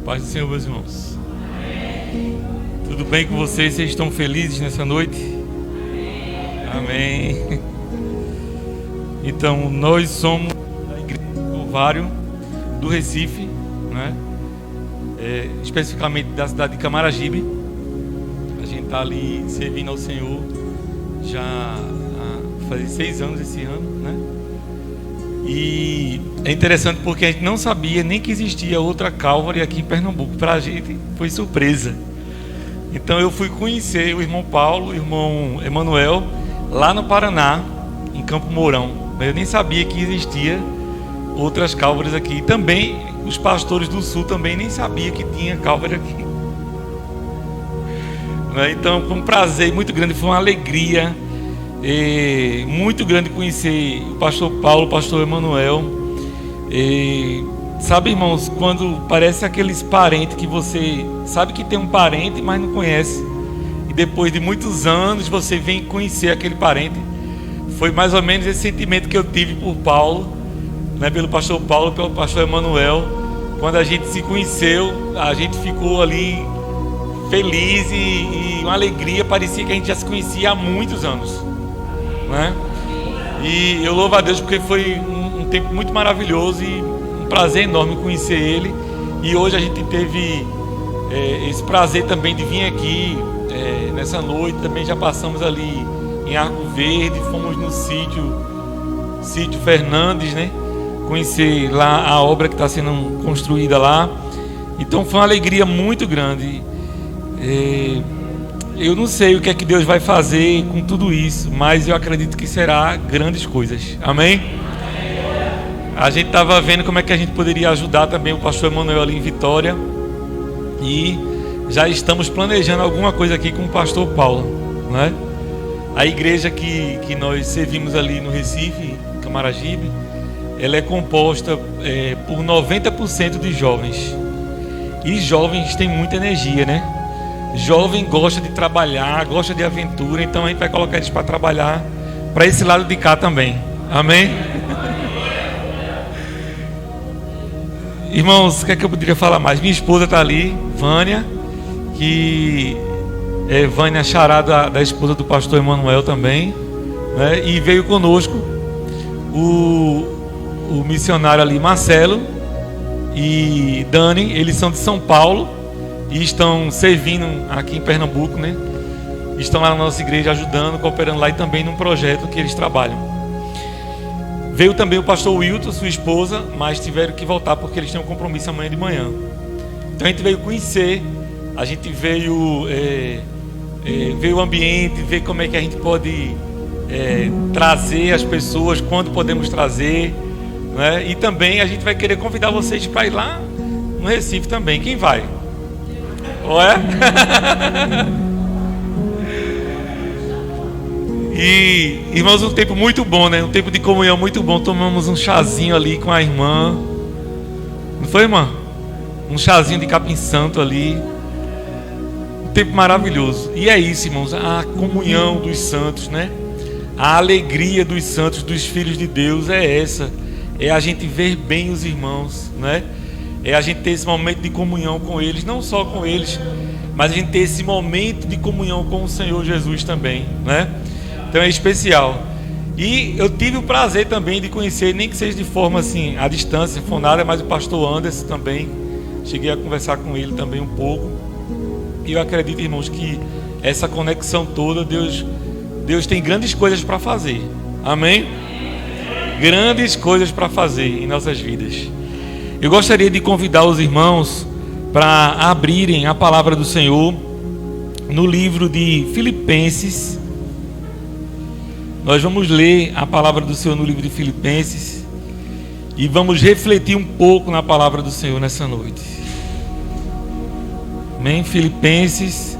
Paz do Senhor, meus irmãos. Tudo bem com vocês? Vocês estão felizes nessa noite? Amém. Então, nós somos da Igreja do Calvário do Recife, né? Especificamente da cidade de Camaragibe. A gente está ali servindo ao Senhor já há fazer 6 anos esse ano, né? E é interessante porque a gente não sabia nem que existia outra Calvary aqui em Pernambuco. Para a gente foi surpresa. Então eu fui conhecer o irmão Paulo, o irmão Emanuel, lá no Paraná, em Campo Mourão. Eu nem sabia que existia outras Calvaries aqui. E também os pastores do Sul também nem sabiam que tinha Calvary aqui. Então foi um prazer muito grande, foi uma alegria muito grande conhecer o pastor Paulo, o pastor Emanuel. Sabe, irmãos, quando parece aqueles parentes que você sabe que tem um parente, mas não conhece, e depois de muitos anos você vem conhecer aquele parente. Foi mais ou menos esse sentimento que eu tive por Paulo, né, pelo pastor Paulo, pelo pastor Emanuel. Quando a gente se conheceu, a gente ficou ali feliz e uma alegria, parecia que a gente já se conhecia há muitos anos, né? E eu louvo a Deus porque foi um tempo muito maravilhoso e um prazer enorme conhecer ele. E hoje a gente teve esse prazer também de vir aqui nessa noite. Também já passamos ali em Arco Verde, fomos no sítio Fernandes, né? Conhecer lá a obra que está sendo construída lá. Então foi uma alegria muito grande. Eu não sei o que é que Deus vai fazer com tudo isso, mas eu acredito que será grandes coisas. Amém? A gente estava vendo como é que a gente poderia ajudar também o pastor Emanuel ali em Vitória. E já estamos planejando alguma coisa aqui com o pastor Paulo, né? A igreja que nós servimos ali no Recife, Camaragibe, ela é composta por 90% de jovens. E jovens têm muita energia, né? Jovem gosta de trabalhar, gosta de aventura, então a gente vai colocar eles para trabalhar para esse lado de cá também. Amém? Irmãos, o que é que eu poderia falar mais? Minha esposa está ali, Vânia, que é Vânia charada da esposa do pastor Emanuel também, né? E veio conosco o missionário ali, Marcelo e Dani. Eles são de São Paulo e estão servindo aqui em Pernambuco, né? Estão lá na nossa igreja ajudando, cooperando lá e também num projeto que eles trabalham. Veio também o pastor Wilton, sua esposa, mas tiveram que voltar porque eles têm um compromisso amanhã de manhã. Então a gente veio conhecer, a gente veio ver o ambiente, ver como é que a gente pode trazer as pessoas, quando podemos trazer, né? E também a gente vai querer convidar vocês para ir lá no Recife também. Quem vai? Ué? E, irmãos, um tempo muito bom, né? Um tempo de comunhão muito bom. Tomamos um chazinho ali com a irmã. Não foi, irmã? Um chazinho de capim santo ali. Um tempo maravilhoso. E é isso, irmãos, a comunhão dos santos, né? A alegria dos santos, dos filhos de Deus é essa. É a gente ver bem os irmãos, né? É a gente ter esse momento de comunhão com eles, não só com eles, mas a gente ter esse momento de comunhão com o Senhor Jesus também, né? Então é especial. E eu tive o prazer também de conhecer, nem que seja de forma assim, à distância, fonada, mas o pastor Anderson também. Cheguei a conversar com ele também um pouco. E eu acredito, irmãos, que essa conexão toda, Deus tem grandes coisas para fazer. Amém? Grandes coisas para fazer em nossas vidas. Eu gostaria de convidar os irmãos para abrirem a palavra do Senhor no livro de Filipenses. Nós vamos ler a palavra do Senhor no livro de Filipenses e vamos refletir um pouco na palavra do Senhor nessa noite. Amém? Filipenses,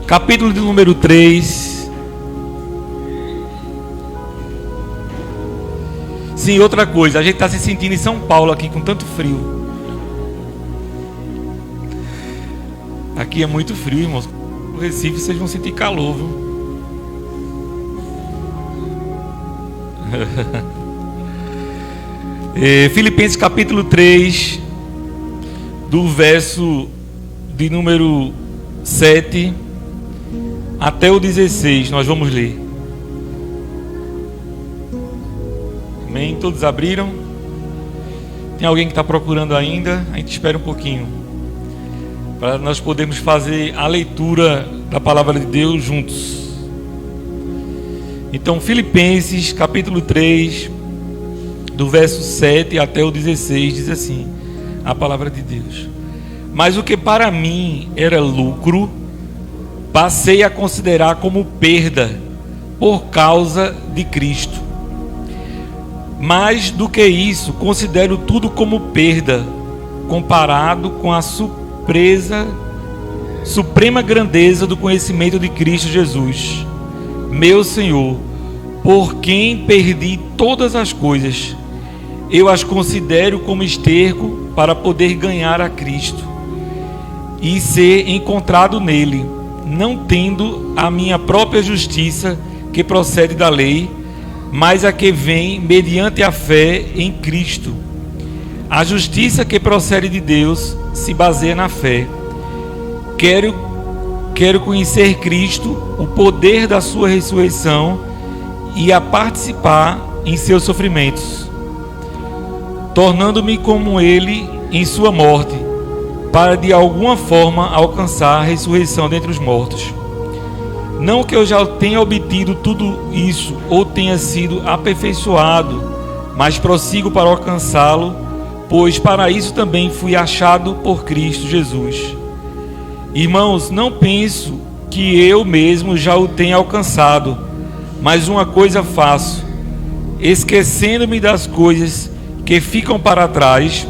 capítulo de número 3. Sim, outra coisa, a gente está se sentindo em São Paulo aqui com tanto frio. Aqui é muito frio, irmãos. No Recife vocês vão sentir calor, viu? Filipenses capítulo 3, do verso de número 7 até o 16, nós vamos ler. Amém? Todos abriram? Tem alguém que está procurando ainda? A gente espera um pouquinho, para nós podermos fazer a leitura da palavra de Deus juntos. Então, Filipenses, capítulo 3, do verso 7 até o 16, diz assim, a palavra de Deus: mas o que para mim era lucro, passei a considerar como perda, por causa de Cristo. Mais do que isso, considero tudo como perda, comparado com a suprema grandeza do conhecimento de Cristo Jesus, meu Senhor, por quem perdi todas as coisas. Eu as considero como esterco para poder ganhar a Cristo e ser encontrado nele, não tendo a minha própria justiça que procede da lei, mas a que vem mediante a fé em Cristo. A justiça que procede de Deus se baseia na fé. Quero conhecer Cristo, o poder da sua ressurreição e a participar em seus sofrimentos, tornando-me como ele em sua morte, para de alguma forma alcançar a ressurreição dentre os mortos. Não que eu já tenha obtido tudo isso ou tenha sido aperfeiçoado, mas prossigo para alcançá-lo, pois para isso também fui achado por Cristo Jesus. Irmãos, não penso que eu mesmo já o tenha alcançado, mas uma coisa faço, esquecendo-me das coisas que ficam para trás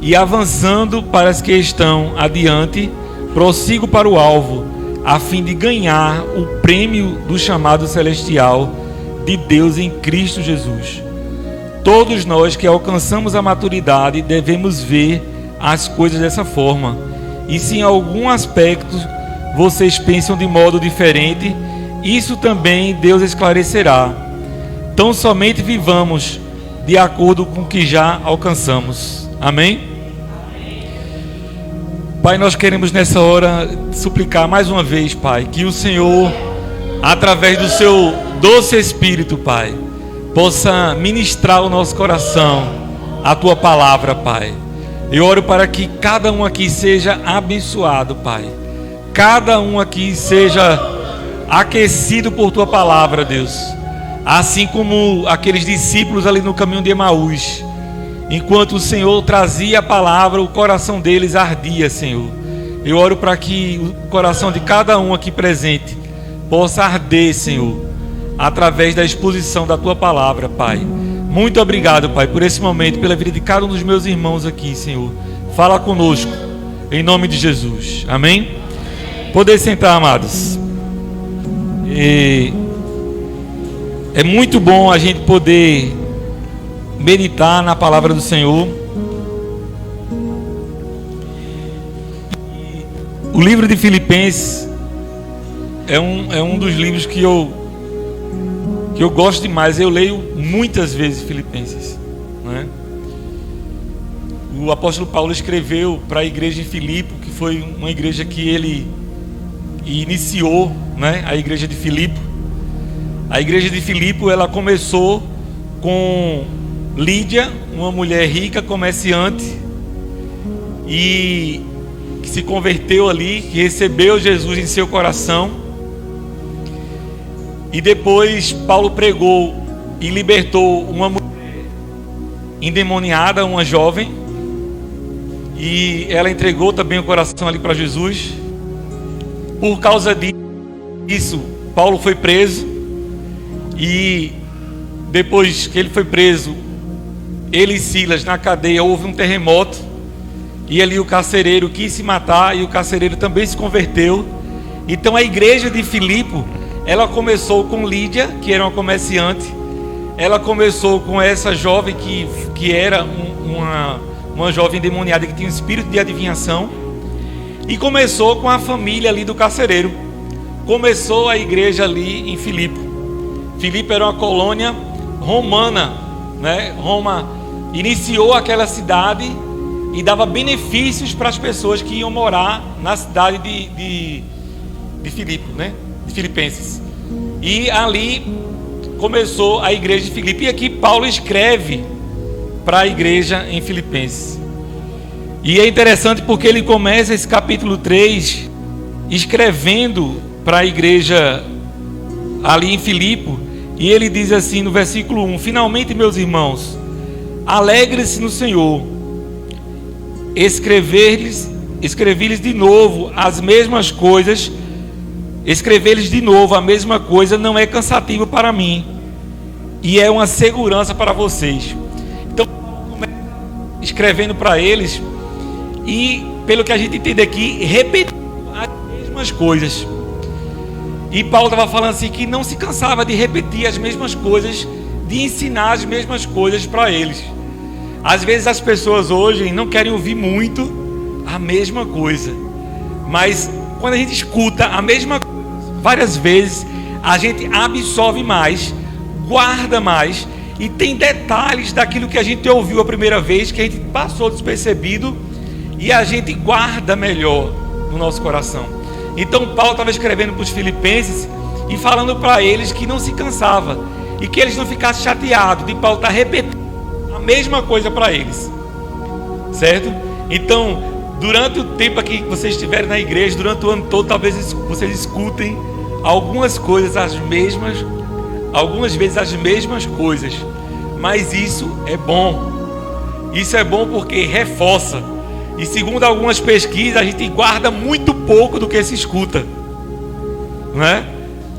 e avançando para as que estão adiante, prossigo para o alvo, a fim de ganhar o prêmio do chamado celestial de Deus em Cristo Jesus. Todos nós que alcançamos a maturidade devemos ver as coisas dessa forma. E se em algum aspecto vocês pensam de modo diferente, isso também Deus esclarecerá. Tão somente vivamos de acordo com o que já alcançamos. Amém? Pai, nós queremos nessa hora suplicar mais uma vez, Pai, que o Senhor, através do seu doce Espírito, Pai, possa ministrar o nosso coração a Tua palavra, Pai. Eu oro para que cada um aqui seja abençoado, Pai. Cada um aqui seja aquecido por Tua palavra, Deus. Assim como aqueles discípulos ali no caminho de Emaús, enquanto o Senhor trazia a palavra, o coração deles ardia, Senhor. Eu oro para que o coração de cada um aqui presente possa arder, Senhor, através da exposição da Tua palavra, Pai. Muito obrigado, Pai, por esse momento, pela vida de cada um dos meus irmãos aqui, Senhor. Fala conosco, em nome de Jesus. Amém? Poder sentar, amados. É muito bom a gente poder meditar na palavra do Senhor. O livro de Filipenses é um dos livros que eu gosto demais. Eu leio muitas vezes Filipenses, né? O apóstolo Paulo escreveu para a igreja de Filipe, que foi uma igreja que ele iniciou, né? A igreja de Filipe. A igreja de Filipe, ela começou com Lídia, uma mulher rica, comerciante, e que se converteu ali, que recebeu Jesus em seu coração. E depois Paulo pregou e libertou uma mulher endemoniada, uma jovem, e ela entregou também o coração ali para Jesus. Por causa disso, Paulo foi preso, e depois que ele foi preso, ele e Silas na cadeia, houve um terremoto, e ali o carcereiro quis se matar, e o carcereiro também se converteu. Então a igreja de Filipe, ela começou com Lídia, que era uma comerciante. Ela começou com essa jovem que era uma jovem endemoniada, que tinha um espírito de adivinhação, e começou com a família ali do carcereiro. Começou a igreja ali em Filipe. Filipe era uma colônia romana, né? Roma iniciou aquela cidade e dava benefícios para as pessoas que iam morar na cidade de Filipe, né? De Filipenses. E ali começou a igreja de Filipe. E aqui Paulo escreve para a igreja em Filipenses. E é interessante porque ele começa esse capítulo 3 escrevendo para a igreja ali em Filipe. E ele diz assim no versículo 1: finalmente, meus irmãos, alegre-se no Senhor. Escrever-lhes de novo as mesmas coisas, escrever-lhes de novo a mesma coisa não é cansativo para mim, e é uma segurança para vocês. Então, escrevendo para eles, e pelo que a gente entende aqui, repetindo as mesmas coisas. E Paulo estava falando assim que não se cansava de repetir as mesmas coisas, de ensinar as mesmas coisas para eles. Às vezes as pessoas hoje não querem ouvir muito a mesma coisa, mas quando a gente escuta a mesma coisa várias vezes, a gente absorve mais, guarda mais, e tem detalhes daquilo que a gente ouviu a primeira vez, que a gente passou despercebido, e a gente guarda melhor no nosso coração. Então Paulo estava escrevendo para os filipenses e falando para eles que não se cansava, e que eles não ficassem chateados de Paulo estar repetindo a mesma coisa para eles, certo? Então, durante o tempo que vocês estiverem na igreja, durante o ano todo, talvez vocês escutem algumas vezes as mesmas coisas, mas isso é bom. Isso é bom porque reforça. E segundo algumas pesquisas, a gente guarda muito pouco do que se escuta, não é?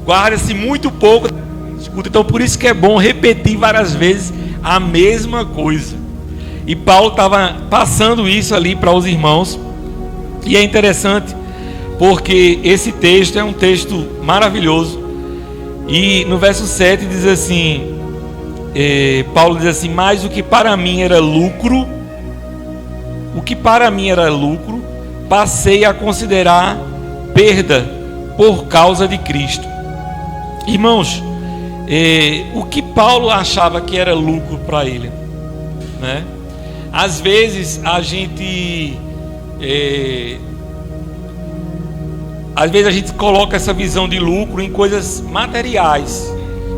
Guarda-se muito pouco do que se escuta. Então por isso que é bom repetir várias vezes a mesma coisa. E Paulo estava passando isso ali para os irmãos. E é interessante porque esse texto é um texto maravilhoso. E no verso 7 diz assim, Paulo diz assim: mas o que para mim era lucro, passei a considerar perda por causa de Cristo. Irmãos, o que Paulo achava que era lucro para ele, né? Às vezes a gente coloca essa visão de lucro em coisas materiais.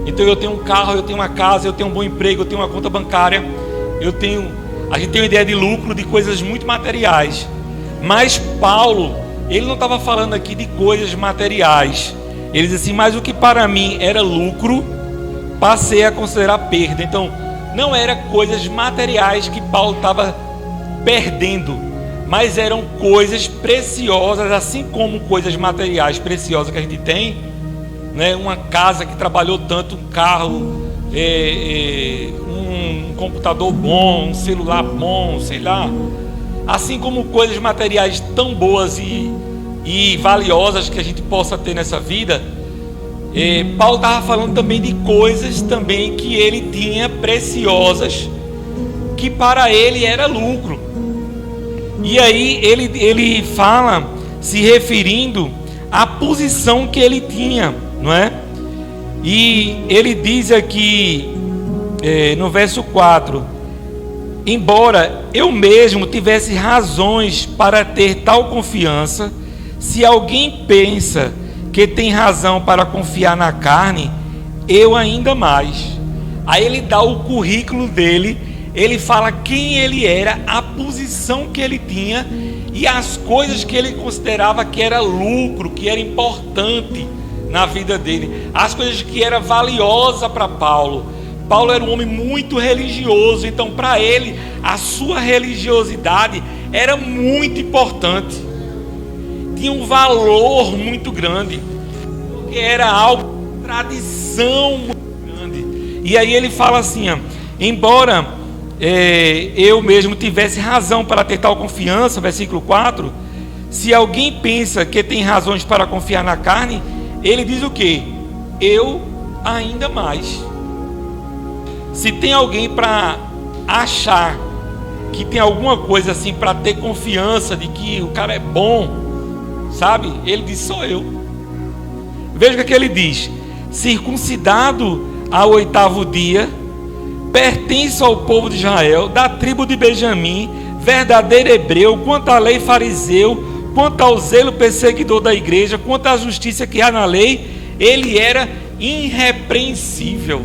Então eu tenho um carro, eu tenho uma casa, eu tenho um bom emprego, eu tenho uma conta bancária, a gente tem uma ideia de lucro de coisas muito materiais. Mas Paulo, ele não estava falando aqui de coisas materiais. Ele diz assim: mas o que para mim era lucro, passei a considerar perda. Então não eram coisas materiais que Paulo estava perdendo, mas eram coisas preciosas, assim como coisas materiais preciosas que a gente tem, né? Uma casa que trabalhou tanto, um carro, um computador bom, um celular bom, sei lá. Assim como coisas materiais tão boas e valiosas que a gente possa ter nessa vida, Paulo estava falando também de coisas também que ele tinha preciosas, que para ele era lucro. E aí ele fala se referindo à posição que ele tinha, não é? E ele diz aqui no verso 4: embora eu mesmo tivesse razões para ter tal confiança, se alguém pensa que tem razão para confiar na carne, eu ainda mais. Aí ele dá o currículo dele, ele fala quem ele era, a posição que ele tinha e as coisas que ele considerava que era lucro, que era importante na vida dele, as coisas que era valiosa para Paulo. Paulo era um homem muito religioso, então para ele a sua religiosidade era muito importante, tinha um valor muito grande, porque era algo de tradição muito grande. E aí ele fala assim, embora eu mesmo tivesse razão para ter tal confiança, versículo 4, se alguém pensa que tem razões para confiar na carne, ele diz o quê? Eu ainda mais. Se tem alguém para achar que tem alguma coisa assim para ter confiança de que o cara é bom, sabe? Ele diz: sou eu. Veja o que ele diz: circuncidado ao 8º dia, pertenço ao povo de Israel, da tribo de Benjamim, verdadeiro hebreu, quanto à lei fariseu, quanto ao zelo perseguidor da igreja, quanto à justiça que há na lei, ele era irrepreensível.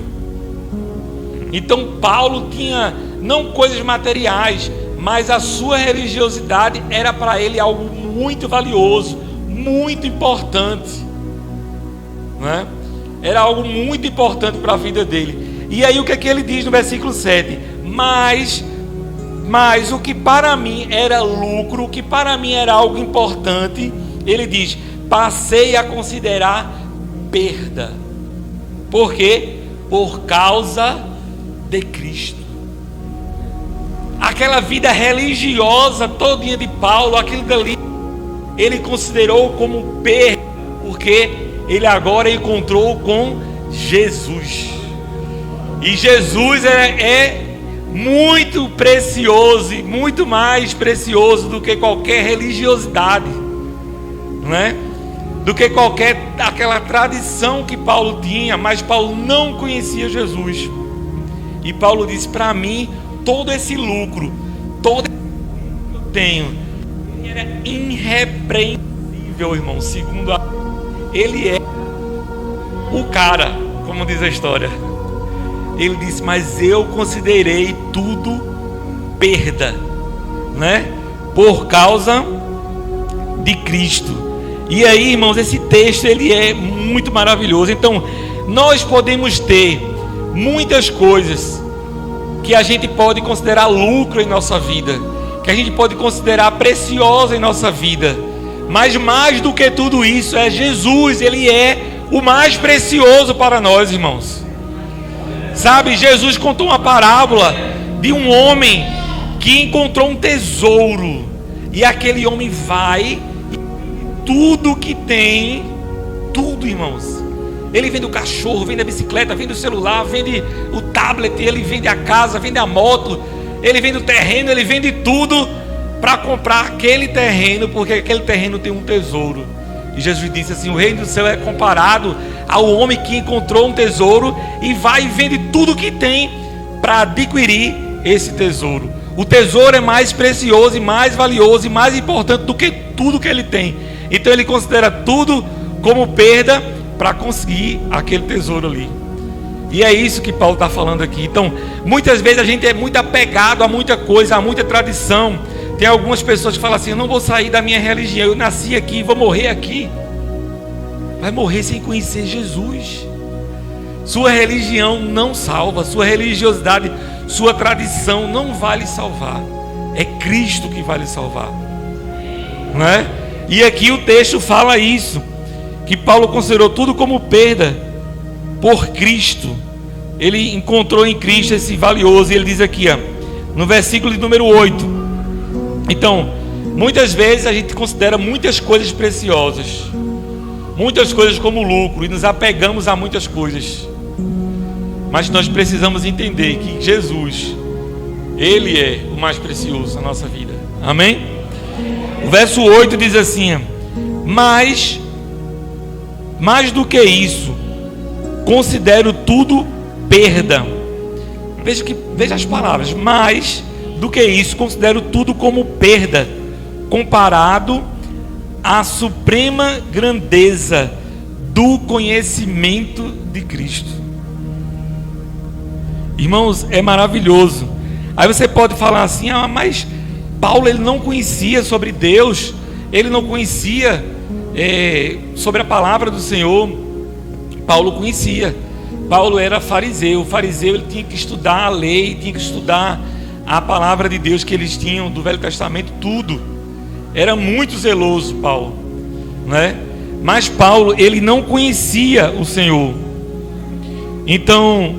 Então Paulo tinha não coisas materiais, mas a sua religiosidade era para ele algo muito valioso, muito importante, né? Era algo muito importante para a vida dele. E aí o que é que ele diz no versículo 7? Mas o que para mim era lucro, o que para mim era algo importante, ele diz, passei a considerar perda. Por quê? Por causa de Cristo. Aquela vida religiosa todinha de Paulo, aquilo dali, ele considerou como perda, porque ele agora encontrou com Jesus. E Jesus é muito precioso, e muito mais precioso do que qualquer religiosidade, não é? Do que aquela tradição que Paulo tinha. Mas Paulo não conhecia Jesus. E Paulo disse, para mim, todo esse lucro, todo esse que eu tenho, ele era irrepreensível, irmão. Segundo ele é o cara, como diz a história. Ele disse, mas eu considerei tudo perda, né? Por causa de Cristo. E aí, irmãos, esse texto ele é muito maravilhoso. Então, nós podemos ter muitas coisas que a gente pode considerar lucro em nossa vida, que a gente pode considerar preciosa em nossa vida, mas mais do que tudo isso é Jesus. Ele é o mais precioso para nós, irmãos. Sabe, Jesus contou uma parábola de um homem que encontrou um tesouro, e aquele homem vai, tudo que tem, tudo, irmãos, ele vende o cachorro, vende a bicicleta, vende o celular, vende o tablet, ele vende a casa, vende a moto, ele vende o terreno, ele vende tudo para comprar aquele terreno, porque aquele terreno tem um tesouro. E Jesus disse assim, o reino do céu é comparado ao homem que encontrou um tesouro e vai e vende tudo que tem para adquirir esse tesouro. O tesouro é mais precioso e mais valioso e mais importante do que tudo que ele tem. Então ele considera tudo como perda para conseguir aquele tesouro ali. E é isso que Paulo está falando aqui. Então, muitas vezes a gente é muito apegado a muita coisa, a muita tradição. Tem algumas pessoas que falam assim, eu não vou sair da minha religião, eu nasci aqui, vou morrer aqui. Vai morrer sem conhecer Jesus. Sua religião não salva, sua religiosidade, sua tradição não vai lhe salvar. É Cristo que vai lhe salvar, não é? E aqui o texto fala isso, que Paulo considerou tudo como perda por Cristo. Ele encontrou em Cristo esse valioso. E ele diz aqui, no versículo de número 8. Então, muitas vezes a gente considera muitas coisas preciosas, muitas coisas como lucro, e nos apegamos a muitas coisas. Mas nós precisamos entender que Jesus, Ele é o mais precioso na nossa vida. Amém? O verso 8 diz assim, mas mais do que isso, considero tudo perda. Veja as palavras. Mais do que isso, considero tudo como perda, comparado à suprema grandeza do conhecimento de Cristo. Irmãos, é maravilhoso. Aí você pode falar assim, mas Paulo ele não conhecia sobre Deus, ele não conhecia sobre a palavra do Senhor. Paulo conhecia. Paulo era fariseu. O fariseu ele tinha que estudar a lei, tinha que estudar a palavra de Deus que eles tinham do Velho Testamento, tudo. Era muito zeloso Paulo, né? Mas Paulo ele não conhecia o Senhor. Então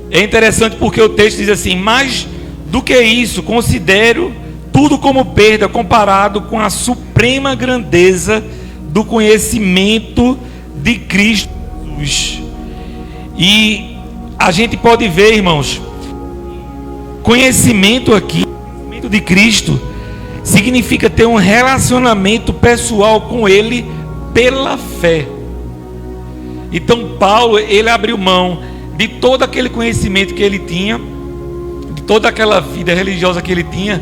é interessante porque o texto diz assim, mais do que isso, considero tudo como perda comparado com a suprema grandeza do conhecimento de Cristo Jesus. E a gente pode ver, irmãos, conhecimento aqui, conhecimento de Cristo, significa ter um relacionamento pessoal com Ele pela fé. Então Paulo, ele abriu mão de todo aquele conhecimento que ele tinha, de toda aquela vida religiosa que ele tinha,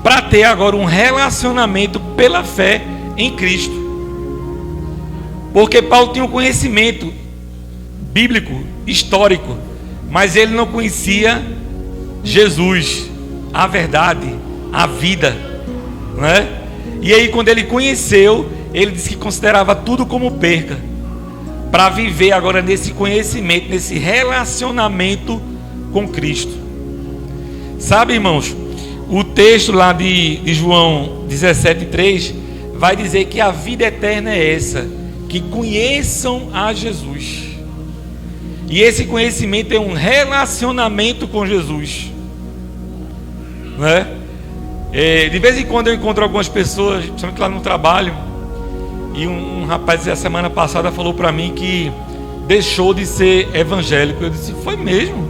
para ter agora um relacionamento pela fé em Cristo. Porque Paulo tinha um conhecimento bíblico, histórico, mas ele não conhecia Jesus, a verdade, a vida, né? E aí quando ele conheceu, ele disse que considerava tudo como perca, para viver agora nesse conhecimento, nesse relacionamento com Cristo. Sabe, irmãos, o texto lá de João 17:3 vai dizer que a vida eterna é essa, que conheçam a Jesus. E esse conhecimento é um relacionamento com Jesus, né? De vez em quando eu encontro algumas pessoas, principalmente lá no trabalho, e um rapaz a semana passada falou para mim que deixou de ser evangélico. Eu disse, foi mesmo?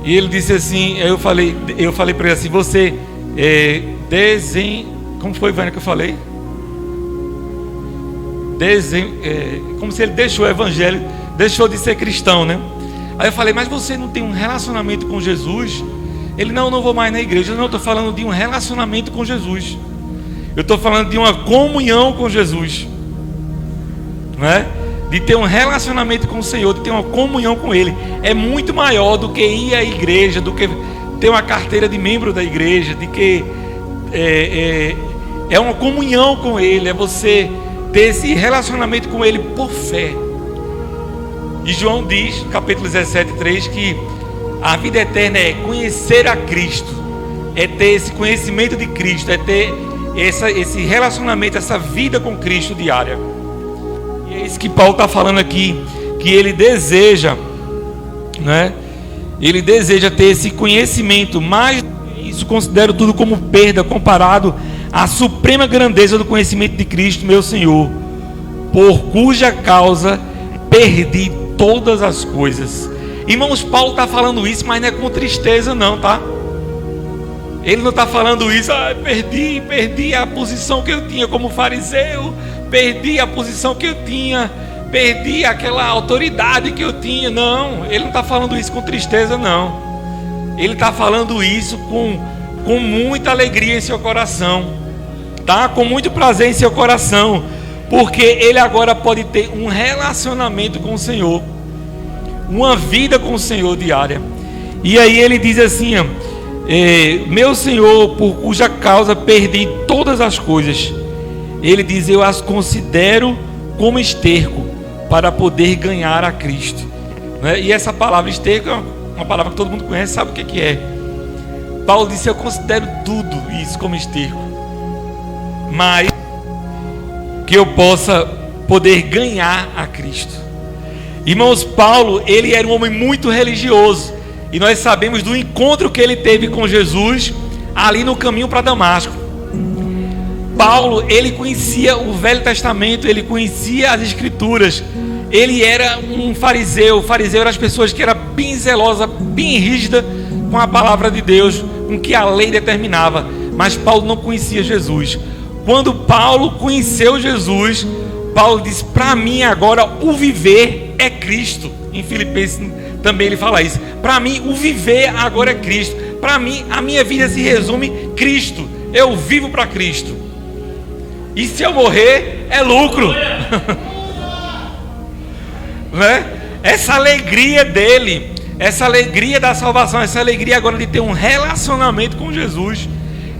E ele disse assim, eu falei para ele assim, você como foi, Vânia, que eu falei? Como se ele deixou o evangelho, deixou de ser cristão, né? Aí eu falei, mas você não tem um relacionamento com Jesus? Ele, não vou mais na igreja. Não, eu estou falando de um relacionamento com Jesus. Eu estou falando de uma comunhão com Jesus, né? De ter um relacionamento com o Senhor, de ter uma comunhão com Ele. É muito maior do que ir à igreja, do que ter uma carteira de membro da igreja, de que é uma comunhão com Ele, é você ter esse relacionamento com Ele por fé. E João diz, capítulo 17:3, que a vida eterna é conhecer a Cristo, é ter esse conhecimento de Cristo, é ter esse relacionamento, essa vida com Cristo diária. E é isso que Paulo está falando aqui, que ele deseja, né? Ele deseja ter esse conhecimento, mas isso considero tudo como perda comparado à suprema grandeza do conhecimento de Cristo, meu Senhor, por cuja causa perdi todas as coisas. Irmãos, Paulo está falando isso, mas não é com tristeza não, tá? Ele não está falando isso, perdi a posição que eu tinha como fariseu, perdi a posição que eu tinha, perdi aquela autoridade que eu tinha. Não, ele não está falando isso com tristeza não. Ele está falando isso com muita alegria em seu coração, tá? Com muito prazer em seu coração, porque ele agora pode ter um relacionamento com o Senhor, uma vida com o Senhor diária. E aí ele diz assim, meu Senhor, por cuja causa perdi todas as coisas. Ele diz, eu as considero como esterco para poder ganhar a Cristo, né? E essa palavra esterco é uma palavra que todo mundo conhece, sabe o que é. Paulo disse, eu considero tudo isso como esterco, mas que eu possa poder ganhar a Cristo. Irmãos, Paulo, ele era um homem muito religioso, e nós sabemos do encontro que ele teve com Jesus ali no caminho para Damasco. Paulo, ele conhecia o Velho Testamento, ele conhecia as Escrituras, ele era um fariseu. O fariseu eram as pessoas que eram bem zelosas, bem rígidas com a palavra de Deus, com o que a lei determinava. Mas Paulo não conhecia Jesus. Quando Paulo conheceu Jesus, Paulo disse, para mim agora o viver é Cristo. Em Filipenses também ele fala isso. Para mim o viver agora é Cristo. Para mim a minha vida se resume Cristo. Eu vivo para Cristo. E se eu morrer é lucro. Né? Essa alegria dele, essa alegria da salvação, essa alegria agora de ter um relacionamento com Jesus,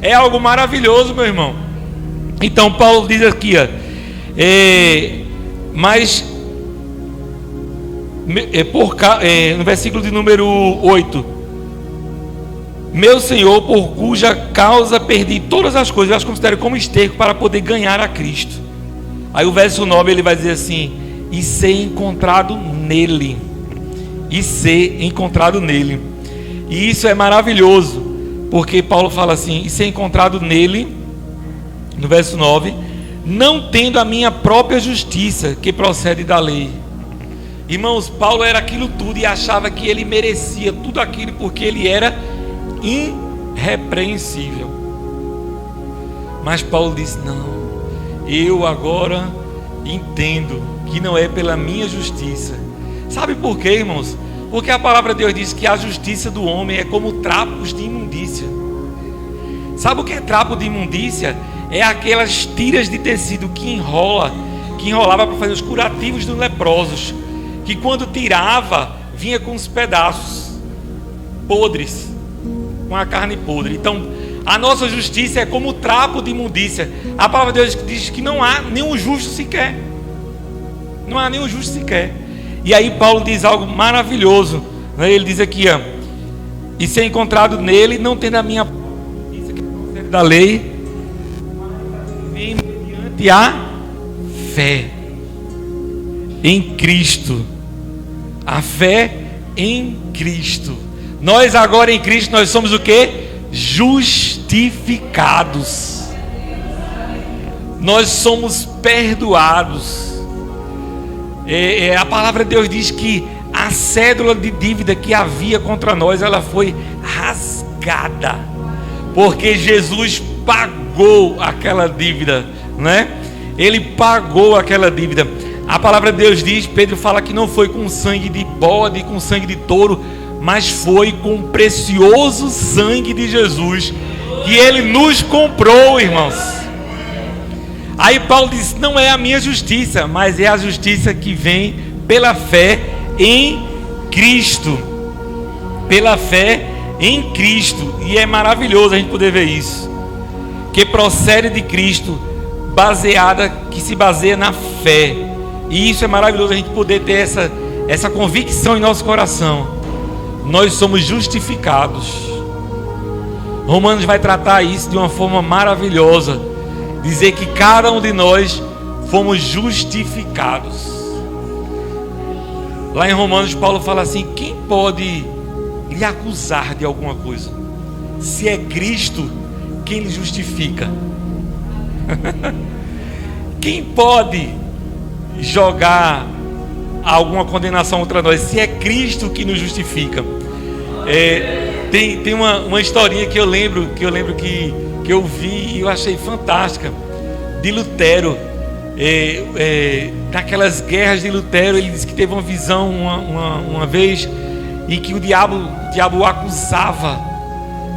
é algo maravilhoso, meu irmão. Então Paulo diz aqui, mas no versículo de número 8, meu Senhor, por cuja causa perdi todas as coisas, eu as considero como esterco para poder ganhar a Cristo. Aí o verso 9 ele vai dizer assim, e ser encontrado nele. E ser encontrado nele. E isso é maravilhoso, porque Paulo fala assim, e ser encontrado nele, no verso 9, não tendo a minha própria justiça, que procede da lei. Irmãos, Paulo era aquilo tudo e achava que ele merecia tudo aquilo, porque ele era irrepreensível. Mas Paulo diz, não, eu agora entendo que não é pela minha justiça. Sabe por quê, irmãos? Porque a palavra de Deus diz que a justiça do homem é como trapos de imundícia. Sabe o que é trapo de imundícia? É aquelas tiras de tecido que enrolava para fazer os curativos dos leprosos, que quando tirava, vinha com os pedaços podres, com a carne podre. Então, a nossa justiça é como o trapo de imundícia. A palavra de Deus diz que não há nenhum justo sequer. Não há nenhum justo sequer. E aí Paulo diz algo maravilhoso, né? Ele diz aqui, ó, e ser encontrado nele, não tendo a minha justiça que procede da lei, mas vem mediante a fé em Cristo. A fé em Cristo. Nós agora em Cristo, nós somos o quê? Justificados. Nós somos perdoados. A palavra de Deus diz que a cédula de dívida que havia contra nós, ela foi rasgada, porque Jesus pagou aquela dívida, né? Ele pagou aquela dívida. A palavra de Deus diz, Pedro fala que não foi com sangue de bode, com sangue de touro, mas foi com o precioso sangue de Jesus, que Ele nos comprou, irmãos. Aí Paulo diz, não é a minha justiça, mas é a justiça que vem pela fé em Cristo. Pela fé em Cristo. E é maravilhoso a gente poder ver isso, que procede de Cristo, que se baseia na fé. E isso é maravilhoso a gente poder ter essa convicção em nosso coração. Nós somos justificados. Romanos vai tratar isso de uma forma maravilhosa, dizer que cada um de nós fomos justificados. Lá em Romanos, Paulo fala assim: quem pode lhe acusar de alguma coisa? Se é Cristo quem lhe justifica. Quem pode jogar alguma condenação contra nós? Se é Cristo que nos justifica. Tem uma historinha que eu lembro que eu vi e eu achei fantástica, de Lutero. Naquelas guerras de Lutero, ele disse que teve uma visão uma vez em que o diabo o acusava,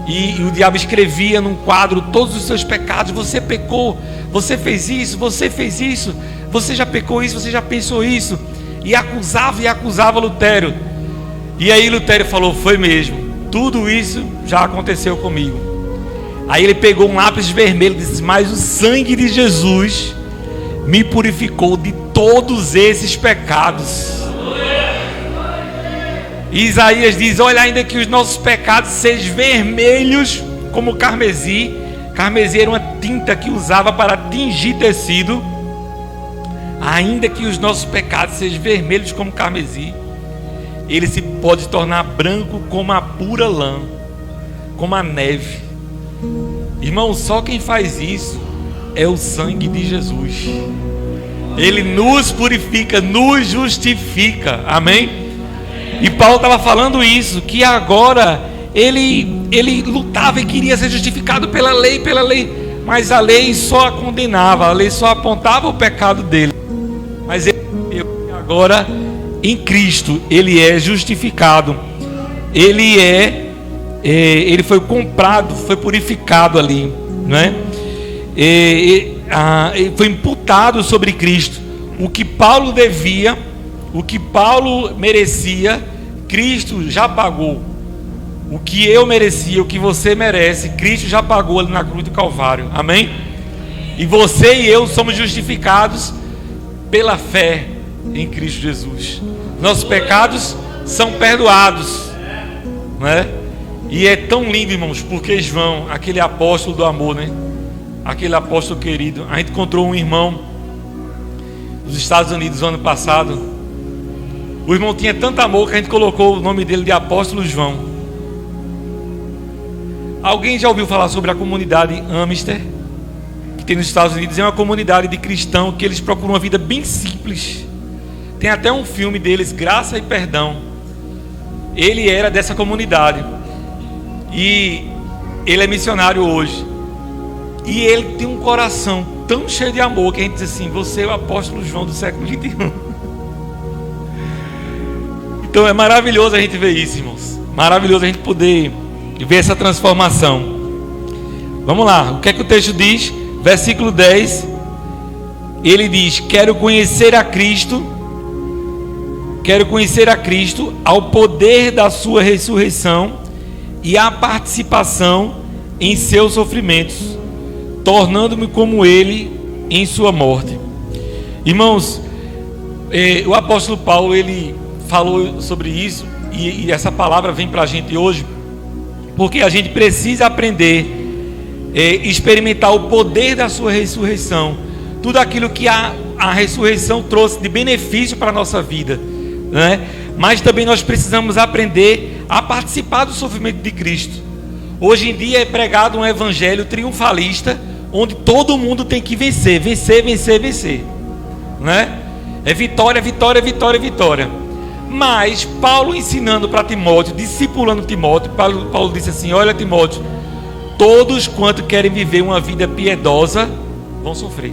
e o diabo escrevia num quadro todos os seus pecados. Você pecou, você fez isso, você já pecou isso, você já pensou isso, e acusava Lutero. E aí Lutero falou: foi mesmo, tudo isso já aconteceu comigo. Aí ele pegou um lápis vermelho e disse: mas o sangue de Jesus me purificou de todos esses pecados. E Isaías diz: olha, ainda que os nossos pecados sejam vermelhos como carmesim. Carmesim era uma tinta que usava para tingir tecido. Ainda que os nossos pecados sejam vermelhos como carmesim, ele se pode tornar branco como a pura lã, como a neve. Irmão, só quem faz isso é o sangue de Jesus. Ele nos purifica, nos justifica. Amém? E Paulo estava falando isso, que agora ele lutava e queria ser justificado pela lei, mas a lei só a condenava, a lei só apontava o pecado dele. Mas ele agora em Cristo ele é justificado. Ele foi comprado, foi purificado ali, não é? Foi imputado sobre Cristo. O que Paulo devia, o que Paulo merecia, Cristo já pagou. O que eu merecia, o que você merece, Cristo já pagou ali na cruz do Calvário. Amém? E você e eu somos justificados pela fé em Cristo Jesus. Nossos pecados são perdoados, né? E é tão lindo, irmãos, porque João, aquele apóstolo do amor, né? Aquele apóstolo querido. A gente encontrou um irmão dos Estados Unidos no ano passado. O irmão tinha tanto amor que a gente colocou o nome dele de apóstolo João. Alguém já ouviu falar sobre a comunidade Amster, que tem nos Estados Unidos? É uma comunidade de cristãos que eles procuram uma vida bem simples. Tem até um filme deles, Graça e Perdão. Ele era dessa comunidade e ele é missionário hoje. E ele tem um coração tão cheio de amor que a gente diz assim: você é o apóstolo João do século 21. Então é maravilhoso a gente ver isso, irmãos. Maravilhoso a gente poder ver essa transformação. Vamos lá, o que é que o texto diz? Versículo 10, ele diz: quero conhecer a Cristo, ao poder da sua ressurreição e a participação em seus sofrimentos, tornando-me como ele em sua morte. Irmãos, o apóstolo Paulo, ele falou sobre isso, e essa palavra vem para a gente hoje, porque a gente precisa aprender, experimentar o poder da sua ressurreição, tudo aquilo que a ressurreição trouxe de benefício para a nossa vida, né? Mas também nós precisamos aprender a participar do sofrimento de Cristo. Hoje em dia é pregado um evangelho triunfalista, onde todo mundo tem que vencer, né? É vitória, vitória, vitória, vitória. Mas Paulo ensinando para Timóteo, discipulando Timóteo, Paulo disse assim: olha, Timóteo, todos quanto querem viver uma vida piedosa vão sofrer.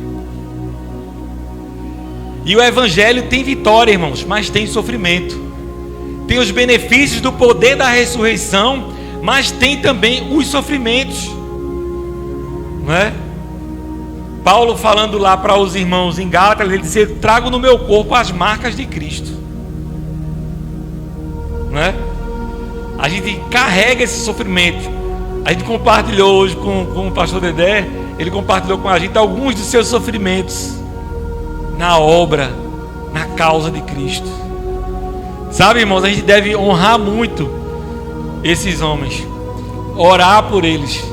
E o evangelho tem vitória, irmãos, mas tem sofrimento. Tem os benefícios do poder da ressurreição, mas tem também os sofrimentos, né? Paulo falando lá para os irmãos em Gálatas, ele disse: eu trago no meu corpo as marcas de Cristo, né? A gente carrega esse sofrimento. A gente compartilhou hoje com o pastor Dedé, ele compartilhou com a gente alguns dos seus sofrimentos na obra, na causa de Cristo. Sabe, irmãos, a gente deve honrar muito esses homens, orar por eles,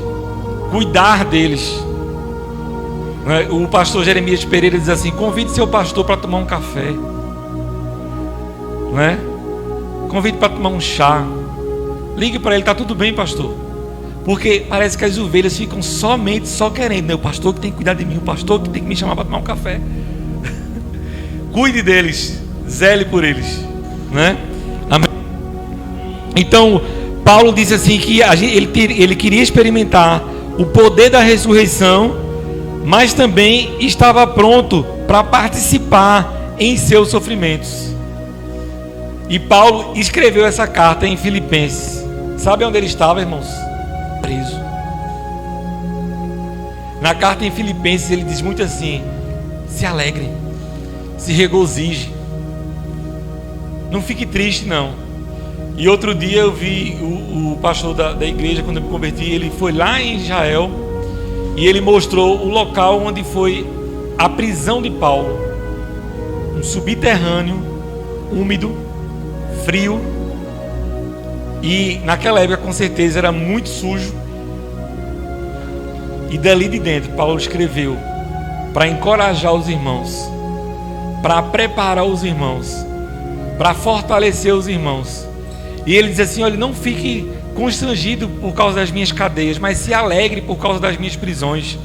cuidar deles. O pastor Jeremias Pereira diz assim: convide seu pastor para tomar um café, né? Convide para tomar um chá, ligue para ele: está tudo bem, pastor? Porque parece que as ovelhas ficam só querendo, né? O pastor que tem que cuidar de mim, o pastor que tem que me chamar para tomar um café. Cuide deles, zele por eles, né? Amém. Então Paulo disse assim que ele queria experimentar o poder da ressurreição, mas também estava pronto para participar em seus sofrimentos. E Paulo escreveu essa carta em Filipenses. Sabe onde ele estava, irmãos? Preso. Na carta em Filipenses ele diz muito assim: se alegrem, se regozijem, não fique triste não. E outro dia eu vi o pastor da igreja, quando eu me converti, ele foi lá em Israel e ele mostrou o local onde foi a prisão de Paulo. Um subterrâneo, úmido, frio, e naquela época com certeza era muito sujo. E dali de dentro Paulo escreveu para encorajar os irmãos, para preparar os irmãos, para fortalecer os irmãos. E ele diz assim: olha, não fique constrangido por causa das minhas cadeias, mas se alegre por causa das minhas prisões.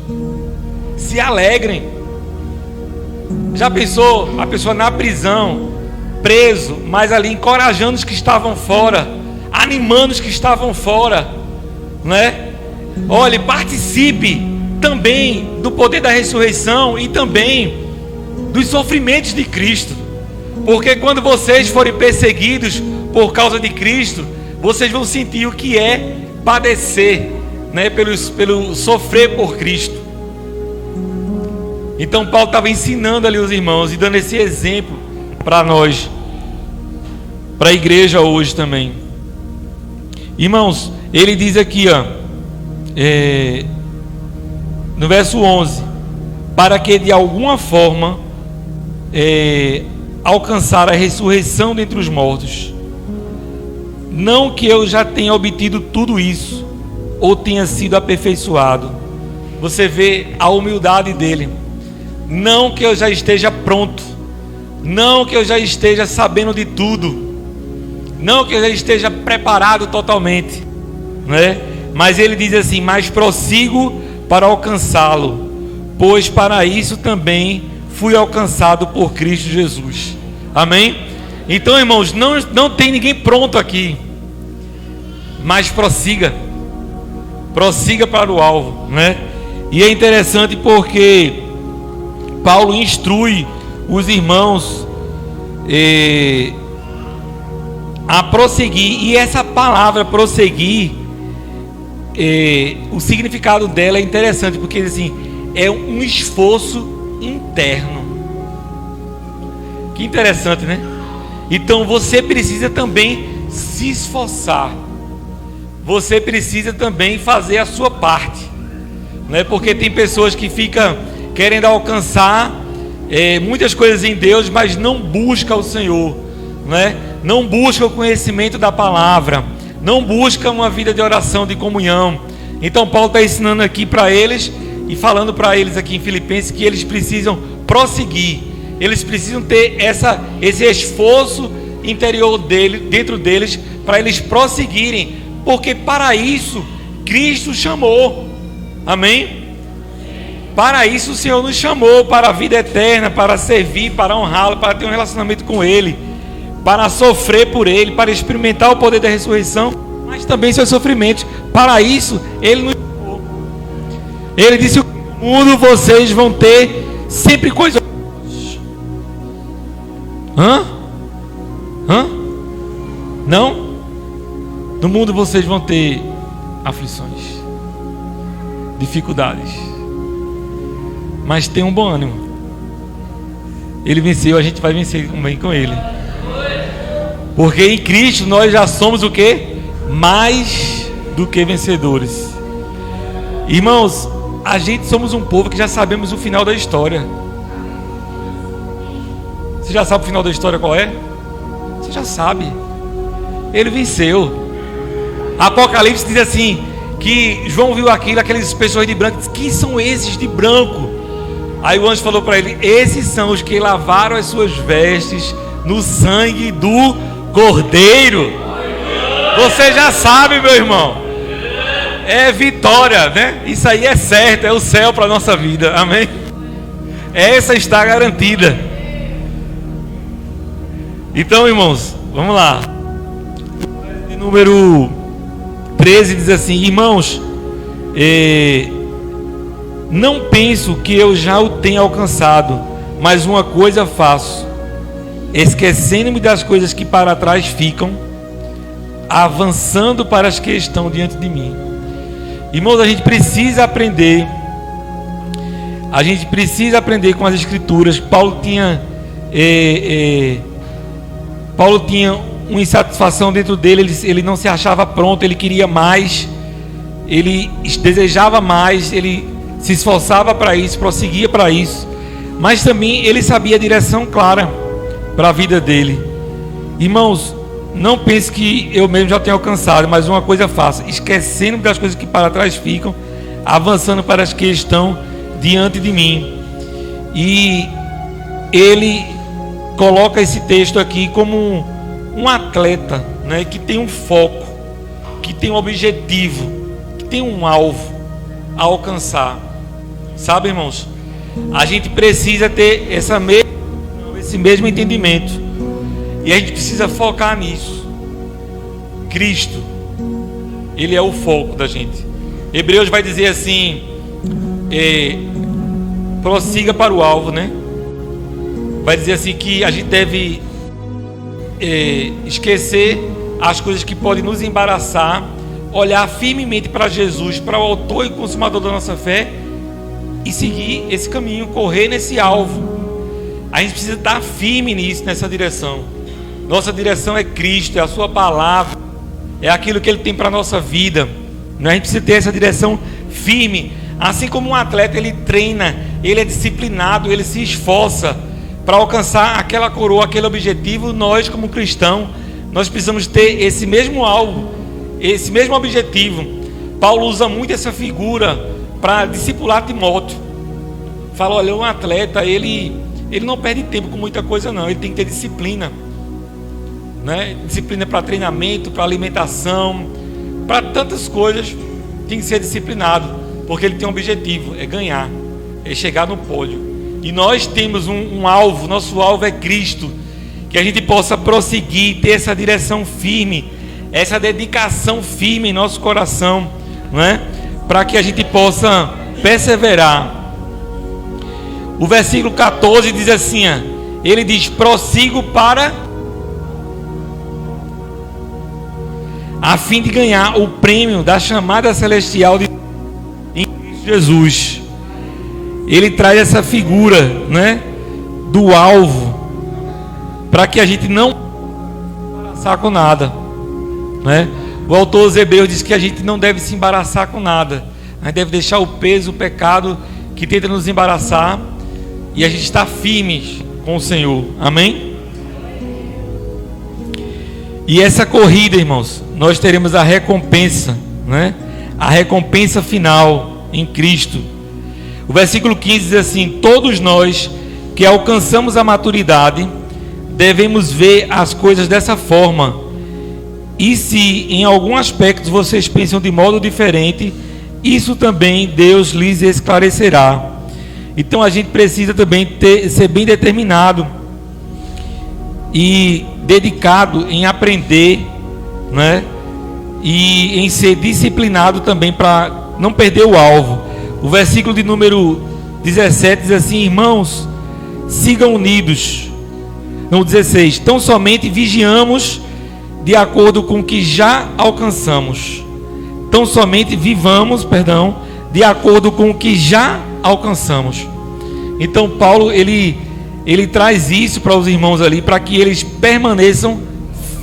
Se alegrem. Já pensou a pessoa na prisão, preso, mas ali encorajando os que estavam fora, animando os que estavam fora, né? Olhe, participe também do poder da ressurreição e também dos sofrimentos de Cristo, porque quando vocês forem perseguidos por causa de Cristo, vocês vão sentir o que é padecer, né? Pelo sofrer por Cristo. Então Paulo estava ensinando ali os irmãos e dando esse exemplo para nós, para a igreja hoje também. Irmãos, ele diz aqui, no verso 11: para que de alguma forma alcançar a ressurreição dentre os mortos. Não que eu já tenha obtido tudo isso, ou tenha sido aperfeiçoado. Você vê a humildade dele. Não que eu já esteja pronto, não que eu já esteja sabendo de tudo, não que eu já esteja preparado totalmente, né? Mas ele diz assim: mas prossigo para alcançá-lo, pois para isso também fui alcançado por Cristo Jesus. Amém? Então, irmãos, não tem ninguém pronto aqui, mas prossiga para o alvo, né? E é interessante porque Paulo instrui os irmãos a prosseguir, e essa palavra prosseguir o significado dela é interessante, porque assim, é um esforço interno. Que interessante, né? Então você precisa também se esforçar. Você precisa também fazer a sua parte, né? Porque tem pessoas que ficam querendo alcançar muitas coisas em Deus, mas não buscam o Senhor, né? Não buscam o conhecimento da palavra, não buscam uma vida de oração, de comunhão. Então Paulo está ensinando aqui para eles e falando para eles aqui em Filipenses que eles precisam prosseguir, eles precisam ter esse esforço interior dentro deles, para eles prosseguirem, porque para isso Cristo chamou. Amém? Para isso o Senhor nos chamou, para a vida eterna, para servir, para honrá-lo, para ter um relacionamento com Ele, para sofrer por Ele, para experimentar o poder da ressurreição, mas também seus sofrimentos. Para isso Ele nos chamou. Ele disse: no mundo vocês vão ter sempre coisas. Não? No mundo vocês vão ter aflições, dificuldades, mas tem um bom ânimo. Ele venceu, a gente vai vencer também com Ele, porque em Cristo nós já somos o quê? Mais do que vencedores. Irmãos, a gente somos um povo que já sabemos o final da história. Você já sabe o final da história qual é? Você já sabe. Ele venceu. Apocalipse diz assim, que João viu aquelas pessoas de branco, disse: quem são esses de branco? Aí o anjo falou para ele: esses são os que lavaram as suas vestes no sangue do Cordeiro. Você já sabe, meu irmão. É vitória, né? Isso aí é certo, é o céu para a nossa vida, amém? Essa está garantida. Então, irmãos, vamos lá. Número 13 diz assim: irmãos, não penso que eu já o tenha alcançado, mas uma coisa faço, esquecendo-me das coisas que para trás ficam, avançando para as que estão diante de mim. Irmãos, a gente precisa aprender com as Escrituras. Paulo tinha uma insatisfação dentro dele, ele não se achava pronto, ele queria mais, ele desejava mais, ele se esforçava para isso, prosseguia para isso, mas também ele sabia a direção clara para a vida dele. Irmãos, não pense que eu mesmo já tenho alcançado, mas uma coisa faço, esquecendo das coisas que para trás ficam, avançando para as que estão diante de mim. E ele coloca esse texto aqui como um atleta, né, que tem um foco, que tem um objetivo, que tem um alvo a alcançar. Sabe, irmãos, a gente precisa ter esse mesmo entendimento, e a gente precisa focar nisso. Cristo, Ele é o foco da gente. Hebreus vai dizer assim, prossiga para o alvo, né? Vai dizer assim que a gente deve esquecer as coisas que podem nos embaraçar, olhar firmemente para Jesus, para o autor e consumador da nossa fé, e seguir esse caminho, correr nesse alvo. A gente precisa estar firme nisso, nessa direção. Nossa direção é Cristo, é a sua palavra, é aquilo que Ele tem para a nossa vida. A gente precisa ter essa direção firme. Assim como um atleta, ele treina, ele é disciplinado, ele se esforça para alcançar aquela coroa, aquele objetivo. Nós, como cristãos, nós precisamos ter esse mesmo alvo, esse mesmo objetivo. Paulo usa muito essa figura para discipular Timóteo. Fala: olha, um atleta, ele não perde tempo com muita coisa não, ele tem que ter disciplina, né? Disciplina para treinamento, para alimentação, para tantas coisas. Tem que ser disciplinado, porque ele tem um objetivo, é ganhar, é chegar no pódio. E nós temos um alvo, nosso alvo é Cristo. Que a gente possa prosseguir, ter essa direção firme, essa dedicação firme em nosso coração, não é? Para que a gente possa perseverar. O versículo 14 diz assim, ele diz: prossigo para... a fim de ganhar o prêmio da chamada celestial em Cristo Jesus. Ele traz essa figura, né, do alvo, para que a gente não se embaraçar com nada, né? O autor aos Hebreus diz que a gente não deve se embaraçar com nada. A gente deve deixar o peso, o pecado que tenta nos embaraçar, e a gente está firme com o Senhor. Amém? E essa corrida, irmãos, nós teremos a recompensa, né? A recompensa final em Cristo. O versículo 15 diz assim: todos nós que alcançamos a maturidade devemos ver as coisas dessa forma. E se em algum aspecto vocês pensam de modo diferente, isso também Deus lhes esclarecerá. Então a gente precisa também ser bem determinado e dedicado em aprender, né? E em ser disciplinado também para não perder o alvo. O versículo de número 17 diz assim: irmãos, sigam unidos. No 16: tão somente vigiamos de acordo com o que já alcançamos. Tão somente vivamos, de acordo com o que já alcançamos. Então Paulo ele traz isso para os irmãos ali, para que eles permaneçam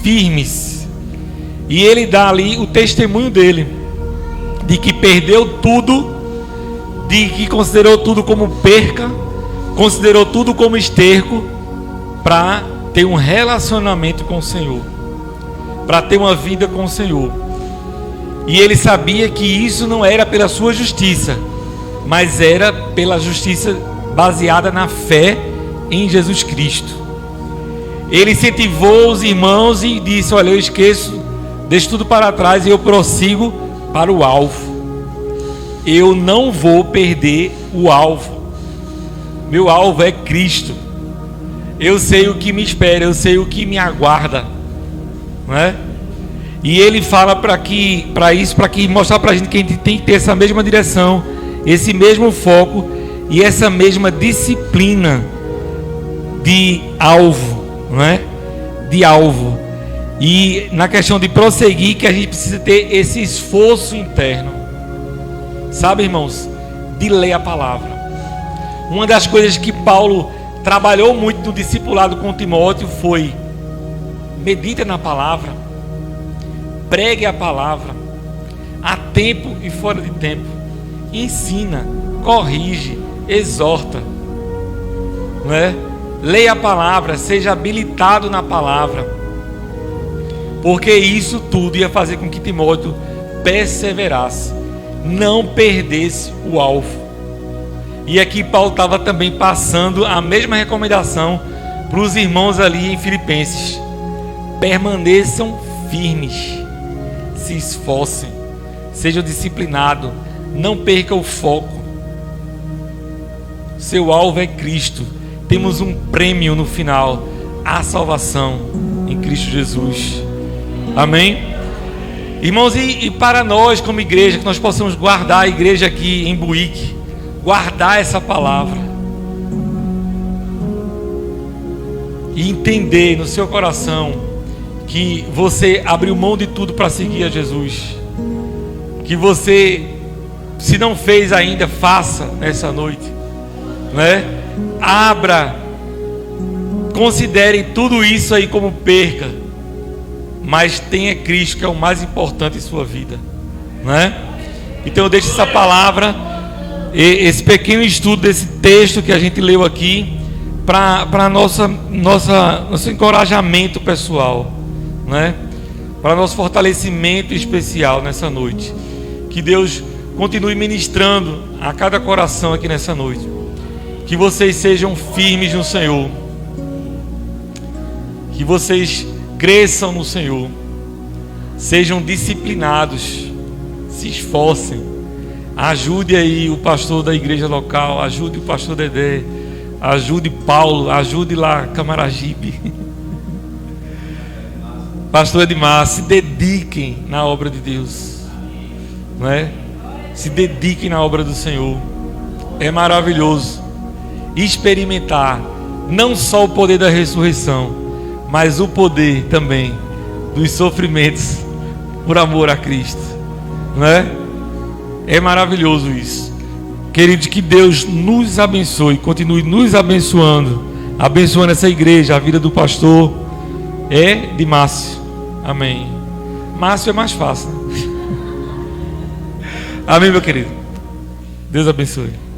firmes. E ele dá ali o testemunho dele, de que perdeu tudo, de que considerou tudo como perca, considerou tudo como esterco, para ter um relacionamento com o Senhor, para ter uma vida com o Senhor. E ele sabia que isso não era pela sua justiça, mas era pela justiça baseada na fé em Jesus Cristo. Ele incentivou os irmãos e disse: olha, eu esqueço, deixo tudo para trás e eu prossigo para o alvo. Eu não vou perder o alvo. Meu alvo é Cristo. Eu sei o que me espera, eu sei o que me aguarda, não é? E ele fala para mostrar para a gente que a gente tem que ter essa mesma direção, esse mesmo foco e essa mesma disciplina de alvo, não é? De alvo. E na questão de prosseguir, que a gente precisa ter esse esforço interno, sabe, irmãos, de ler a palavra. Uma das coisas que Paulo trabalhou muito no discipulado com Timóteo foi: medita na palavra, pregue a palavra, a tempo e fora de tempo, ensina, corrige, exorta, não é? Leia a palavra, seja habilitado na palavra, porque isso tudo ia fazer com que Timóteo perseverasse, não perdesse o alvo. E aqui Paulo estava também passando a mesma recomendação para os irmãos ali em Filipenses: permaneçam firmes, se esforcem, sejam disciplinados, não percam o foco. Seu alvo é Cristo. Temos um prêmio no final, a salvação em Cristo Jesus. Amém? Irmãos, e para nós como igreja, que nós possamos guardar a igreja aqui em Buíque, guardar essa palavra e entender no seu coração que você abriu mão de tudo para seguir a Jesus, que você, se não fez ainda, faça nessa noite, né? Abra, considere tudo isso aí como perca, mas tenha Cristo, que é o mais importante em sua vida, né? Então eu deixo essa palavra, esse pequeno estudo desse texto que a gente leu aqui, para nosso encorajamento pessoal, né? Para nosso fortalecimento especial nessa noite. Que Deus continue ministrando a cada coração aqui nessa noite. Que vocês sejam firmes no Senhor, que vocês cresçam no Senhor, sejam disciplinados, se esforcem. Ajude aí o pastor da igreja local, ajude o pastor Dedé, ajude Paulo, ajude lá Camaragibe, pastor Edmar. Se dediquem na obra de Deus, não é? Se dediquem na obra do Senhor. É maravilhoso experimentar não só o poder da ressurreição, mas o poder também dos sofrimentos por amor a Cristo, não é? É maravilhoso isso. Queridos, que Deus nos abençoe, continue nos abençoando, abençoando essa igreja, a vida do pastor de Márcio. Amém. Márcio é mais fácil, né? Amém, meu querido. Deus abençoe.